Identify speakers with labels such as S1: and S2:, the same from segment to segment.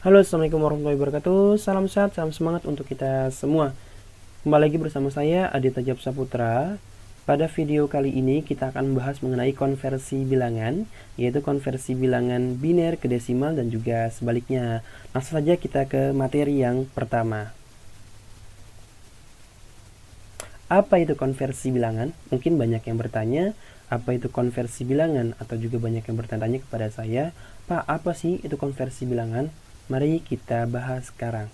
S1: Halo, assalamualaikum warahmatullahi wabarakatuh. Salam sehat, salam semangat untuk kita semua. Kembali lagi bersama saya Aditya Jab Saputra. Pada video kali ini kita akan membahas mengenai konversi bilangan, yaitu konversi bilangan biner ke desimal dan juga sebaliknya. Langsung saja kita ke materi yang pertama. Apa itu konversi bilangan? Mungkin banyak yang bertanya, apa itu konversi bilangan? Atau juga banyak yang bertanya kepada saya, Pak, apa sih itu konversi bilangan? Mari kita bahas sekarang.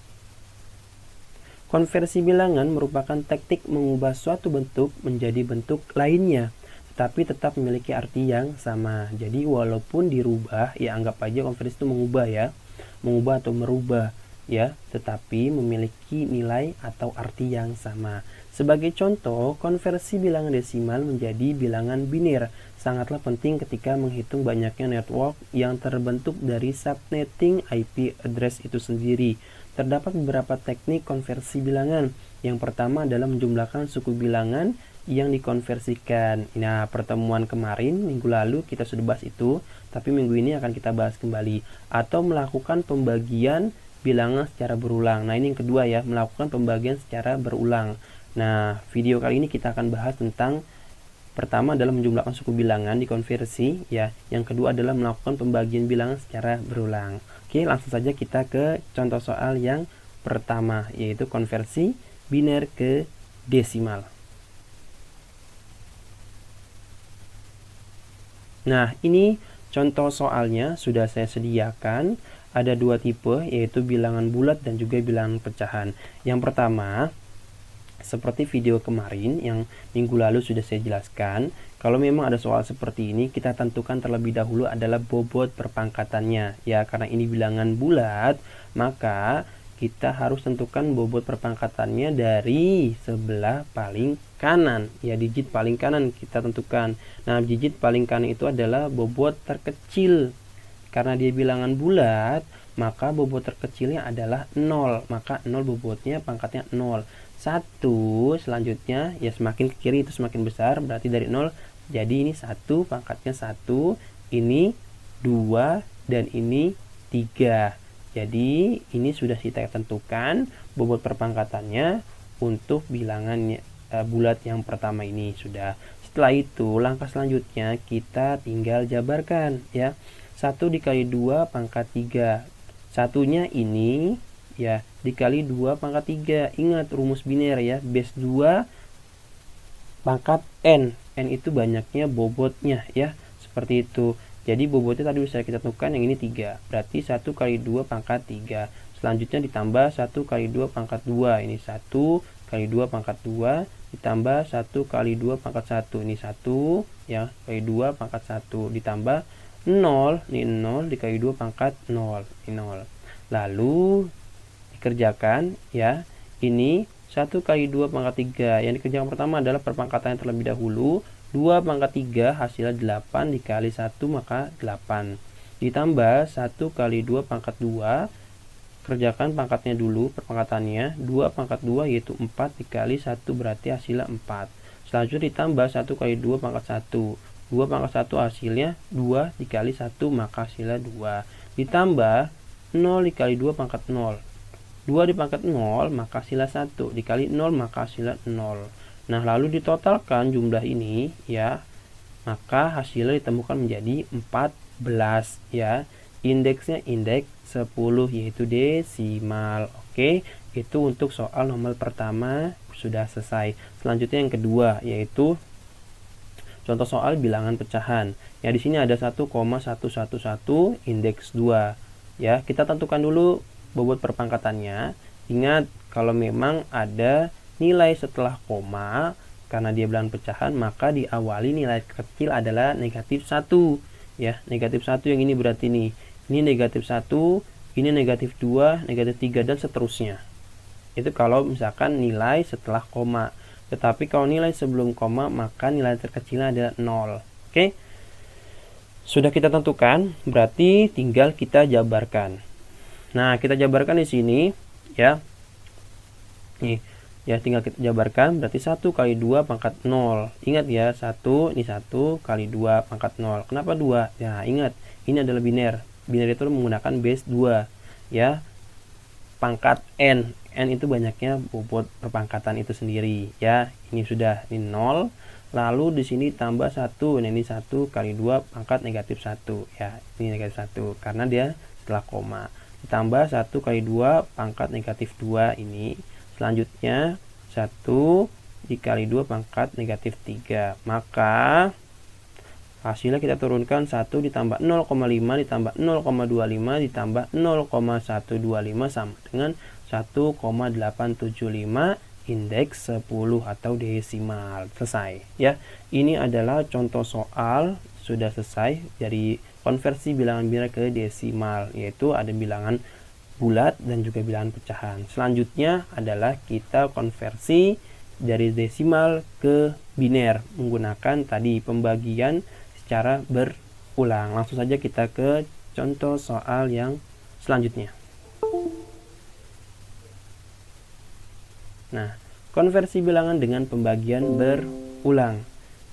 S1: Konversi bilangan merupakan teknik mengubah suatu bentuk menjadi bentuk lainnya, tetapi tetap memiliki arti yang sama. Jadi walaupun dirubah, ya anggap aja konversi itu mengubah ya, mengubah atau merubah ya, tetapi memiliki nilai atau arti yang sama. Sebagai contoh, konversi bilangan desimal menjadi bilangan biner sangatlah penting ketika menghitung banyaknya network yang terbentuk dari subnetting IP address itu sendiri. Terdapat beberapa teknik konversi bilangan. Yang pertama adalah menjumlahkan suku bilangan yang dikonversikan. Nah, pertemuan kemarin, minggu lalu kita sudah bahas itu, tapi minggu ini akan kita bahas kembali. Atau melakukan pembagian bilangan secara berulang. Nah, ini yang kedua ya, melakukan pembagian secara berulang. Nah, video kali ini kita akan bahas tentang pertama adalah menjumlahkan suku bilangan dikonversi ya. Yang kedua adalah melakukan pembagian bilangan secara berulang. Oke, langsung saja kita ke contoh soal yang pertama, yaitu konversi biner ke desimal. Nah, ini contoh soalnya sudah saya sediakan. Ada dua tipe, yaitu bilangan bulat dan juga bilangan pecahan. Yang pertama, seperti video kemarin yang minggu lalu sudah saya jelaskan, kalau memang ada soal seperti ini, kita tentukan terlebih dahulu adalah bobot perpangkatannya. Ya, karena ini bilangan bulat, maka kita harus tentukan bobot perpangkatannya dari sebelah paling kanan. Ya, digit paling kanan kita tentukan. Nah, digit paling kanan itu adalah bobot terkecil. Karena dia bilangan bulat, maka bobot terkecilnya adalah 0. Maka 0 bobotnya, pangkatnya 0. 1 selanjutnya ya semakin ke kiri itu semakin besar, berarti dari 0 jadi ini 1 pangkatnya 1, ini 2 dan ini 3. Jadi ini sudah kita tentukan bobot perpangkatannya untuk bilangan bulat yang pertama ini sudah. Setelah itu langkah selanjutnya kita tinggal jabarkan ya. 1 dikali 2 pangkat 3. Satunya ini ya dikali 2 pangkat 3. Ingat rumus biner ya, base 2 pangkat n. N itu banyaknya bobotnya ya, seperti itu. Jadi bobotnya tadi bisa kita tentukan, yang ini 3. Berarti 1 kali 2 pangkat 3. Selanjutnya ditambah 1 kali 2 pangkat 2. Ini 1 kali 2 pangkat 2 ditambah 1 kali 2 pangkat 1. Ini 1 ya, kali 2 pangkat 1 ditambah 0. Ini 0 dikali 2 pangkat 0. Ini 0. Lalu kerjakan ya, ini 1 kali 2 pangkat 3. Yang dikerjakan pertama adalah perpangkatan yang terlebih dahulu. 2 pangkat 3 hasilnya 8 dikali 1 maka 8. Ditambah 1 kali 2 pangkat 2. Kerjakan pangkatnya dulu, perpangkatannya. 2 pangkat 2 yaitu 4 dikali 1 berarti hasilnya 4. Selanjutnya ditambah 1 kali 2 pangkat 1. 2 pangkat 1 hasilnya 2 dikali 1 maka hasilnya 2. Ditambah 0 dikali 2 pangkat 0. 2 dipangkat 0 maka hasilnya 1, dikali 0 maka hasilnya 0. Nah, lalu ditotalkan jumlah ini ya, maka hasilnya ditemukan menjadi 14 ya. Indeksnya indeks 10 yaitu desimal. Oke, itu untuk soal nomor pertama sudah selesai. Selanjutnya yang kedua yaitu contoh soal bilangan pecahan. Ya, di sini ada 1,111 indeks 2. Ya, kita tentukan dulu bobot perpangkatannya. Ingat, kalau memang ada nilai setelah koma, karena dia bilangan pecahan, maka diawali nilai kecil adalah negatif 1 ya. Negatif 1 yang ini berarti nih, ini negatif 1, ini negatif 2, negatif 3 dan seterusnya. Itu kalau misalkan nilai setelah koma. Tetapi kalau nilai sebelum koma, maka nilai terkecilnya adalah 0. Oke, sudah kita tentukan, berarti tinggal kita jabarkan. Nah, kita jabarkan di sini ya. Nih, ya tinggal kita jabarkan, berarti 1 kali 2 pangkat 0. Ingat ya, 1 ini 1 kali 2 pangkat 0. Kenapa 2? Ya, ingat, ini adalah biner. Biner itu menggunakan base 2. ya, pangkat n. N itu banyaknya bobot perpangkatan itu sendiri, ya. Ini sudah, ini 0. Lalu di sini tambah 1. Nah, ini 1 kali 2 pangkat negatif 1, ya. Ini negatif 1 karena dia setelah koma. Ditambah 1 kali 2 pangkat negatif 2 ini. Selanjutnya 1 dikali 2 pangkat negatif 3. Maka hasilnya kita turunkan 1 ditambah 0,5 ditambah 0,25 ditambah 0,125 sama dengan 1,875 indeks 10 atau desimal. Selesai, ya. Ini adalah contoh soal sudah selesai dari konversi bilangan biner ke desimal, yaitu ada bilangan bulat dan juga bilangan pecahan. Selanjutnya adalah kita konversi dari desimal ke biner menggunakan tadi pembagian secara berulang. Langsung saja kita ke contoh soal yang selanjutnya. Nah, konversi bilangan dengan pembagian berulang.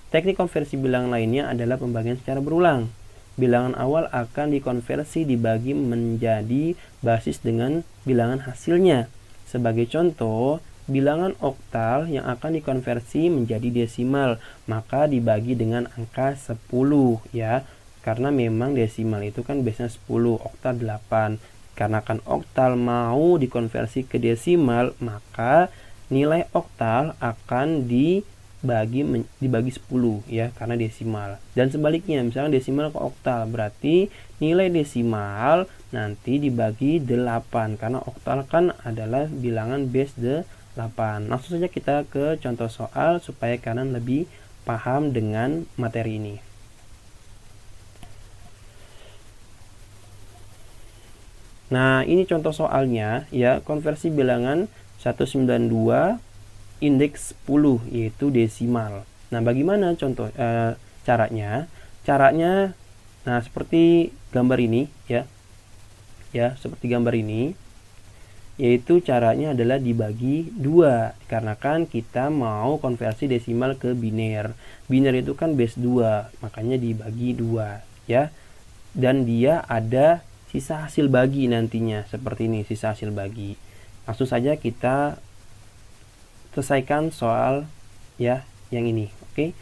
S1: Teknik konversi bilangan lainnya adalah pembagian secara berulang. Bilangan awal akan dikonversi dibagi menjadi basis dengan bilangan hasilnya. Sebagai contoh, bilangan oktal yang akan dikonversi menjadi desimal, maka dibagi dengan angka 10, ya. Karena memang desimal itu kan biasanya 10, oktal 8. Karena kan oktal mau dikonversi ke desimal, maka nilai oktal akan dibagi 10, ya, karena desimal. Dan sebaliknya, misalnya desimal ke oktal, berarti nilai desimal nanti dibagi 8 karena oktal kan adalah bilangan base 8. Langsung saja kita ke contoh soal supaya kalian lebih paham dengan materi ini. Nah, ini contoh soalnya, ya, konversi bilangan 192 indeks 10 yaitu desimal. Nah, bagaimana contoh caranya? Caranya nah seperti gambar ini, ya. Ya, seperti gambar ini. Yaitu caranya adalah dibagi 2 karena kan kita mau konversi desimal ke biner. Biner itu kan base 2, makanya dibagi 2, ya. Dan dia ada sisa hasil bagi nantinya seperti ini, sisa hasil bagi. Langsung saja kita selesaikan soal, ya, yang ini. Oke.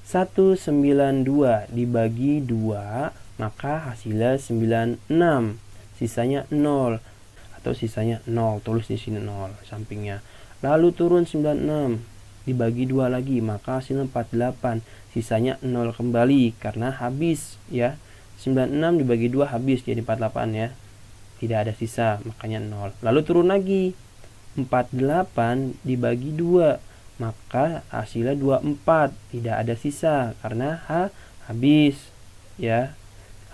S1: 192 dibagi 2, maka hasilnya 96. Sisanya 0 atau sisanya 0. Tulis di sini 0 sampingnya. Lalu turun 96 dibagi 2 lagi, maka hasilnya 48. Sisanya 0 kembali karena habis, ya. 96 dibagi 2 habis jadi 48, ya. Tidak ada sisa, makanya 0. Lalu turun lagi. 48 dibagi 2, maka hasilnya 24. Tidak ada sisa karena habis, ya.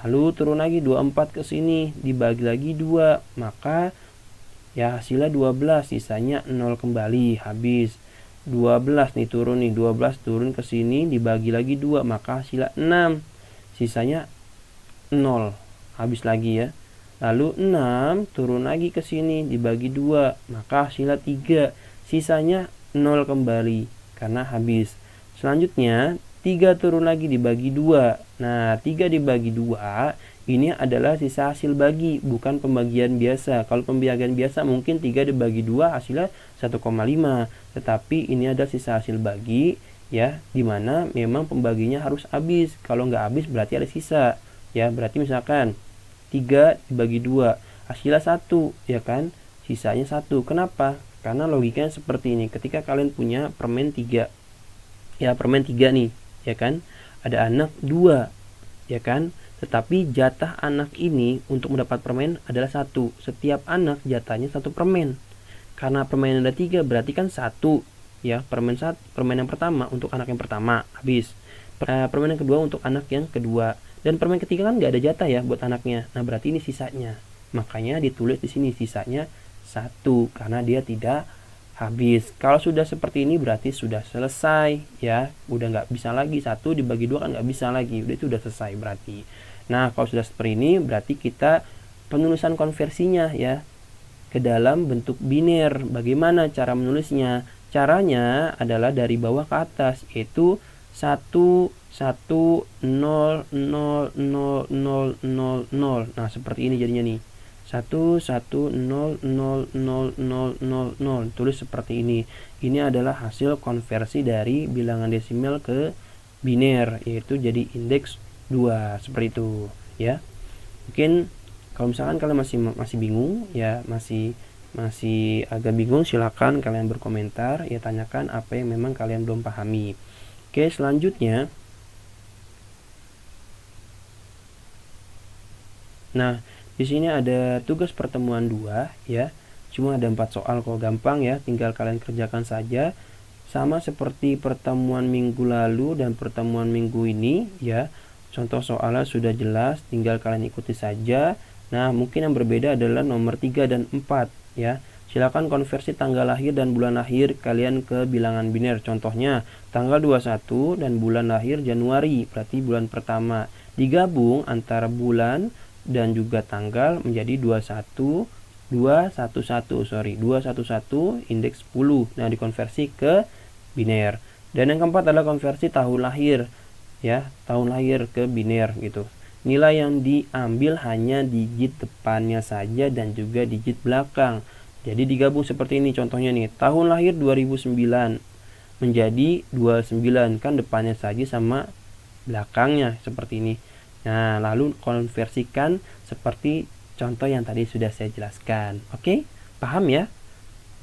S1: Lalu turun lagi 24 ke sini dibagi lagi 2, maka ya hasilnya 12, sisanya 0 kembali, habis. 12 nih turun nih, 12 turun ke sini dibagi lagi 2, maka hasilnya 6. Sisanya 0, habis lagi, ya. Lalu 6 turun lagi ke sini dibagi 2, maka hasilnya 3. Sisanya 0 kembali karena habis. Selanjutnya 3 turun lagi dibagi 2. Nah, 3 dibagi 2 ini adalah sisa hasil bagi, bukan pembagian biasa. Kalau pembagian biasa mungkin 3 dibagi 2 hasilnya 1,5. Tetapi ini ada sisa hasil bagi, ya, dimana memang pembaginya harus habis. Kalau nggak habis berarti ada sisa, ya. Berarti misalkan 3 dibagi 2 hasilnya 1, ya kan, sisanya 1. Kenapa? Karena logikanya seperti ini. Ketika kalian punya permen 3, ya, permen 3 nih, ya kan, ada anak 2, ya kan, tetapi jatah anak ini untuk mendapat permen adalah 1. Setiap anak jatahnya 1 permen. Karena permen ada 3 berarti kan 1, ya. Permen yang pertama untuk anak yang pertama habis. Permen yang kedua untuk anak yang kedua. Dan permen ketiga kan nggak ada jatah, ya, buat anaknya. Nah, berarti ini sisanya. Makanya ditulis di sini sisanya 1 karena dia tidak habis. Kalau sudah seperti ini berarti sudah selesai, ya. Udah nggak bisa lagi 1 dibagi 2 kan nggak bisa lagi. Udah, itu udah selesai berarti. Nah, kalau sudah seperti ini berarti kita penulisan konversinya, ya, ke dalam bentuk biner. Bagaimana cara menulisnya? Caranya adalah dari bawah ke atas, yaitu 1 1 0 0 0 0 0 0. Nah, seperti ini jadinya nih. 1, 1, 0, 0, 0, 0, 0, 0. Tulis seperti ini. Ini adalah hasil konversi dari bilangan desimal ke biner, yaitu jadi indeks 2, seperti itu ya. Mungkin kalau misalkan kalian masih bingung ya, masih agak bingung, silakan kalian berkomentar ya, tanyakan apa yang memang kalian belum pahami. Oke, selanjutnya, nah di sini ada tugas pertemuan 2 ya. Cuma ada 4 soal kok, gampang ya, tinggal kalian kerjakan saja. Sama seperti pertemuan minggu lalu dan pertemuan minggu ini ya. Contoh soalnya sudah jelas, tinggal kalian ikuti saja. Nah, mungkin yang berbeda adalah nomor 3 dan 4 ya. Silakan konversi tanggal lahir dan bulan lahir kalian ke bilangan biner. Contohnya, tanggal 21 dan bulan lahir Januari, berarti bulan pertama. Digabung antara bulan dan juga tanggal menjadi 211 indeks 10. Nah, dikonversi ke biner. Dan yang keempat adalah konversi tahun lahir ya, tahun lahir ke biner gitu. Nilai yang diambil hanya digit depannya saja dan juga digit belakang. Jadi digabung seperti ini, contohnya nih, tahun lahir 2009 menjadi 29, kan depannya saja sama belakangnya seperti ini. Nah, lalu konversikan seperti contoh yang tadi sudah saya jelaskan. Oke, paham ya?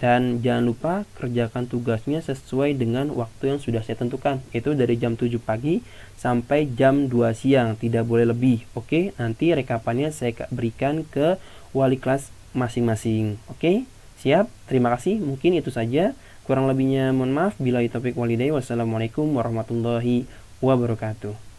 S1: Dan jangan lupa kerjakan tugasnya sesuai dengan waktu yang sudah saya tentukan, yaitu dari jam 7 pagi sampai jam 2 siang, tidak boleh lebih. Oke, nanti rekapannya saya berikan ke wali kelas masing-masing. Oke, siap? Terima kasih, mungkin itu saja. Kurang lebihnya mohon maaf. Billahi taufik walhidayah. Wassalamualaikum warahmatullahi wabarakatuh.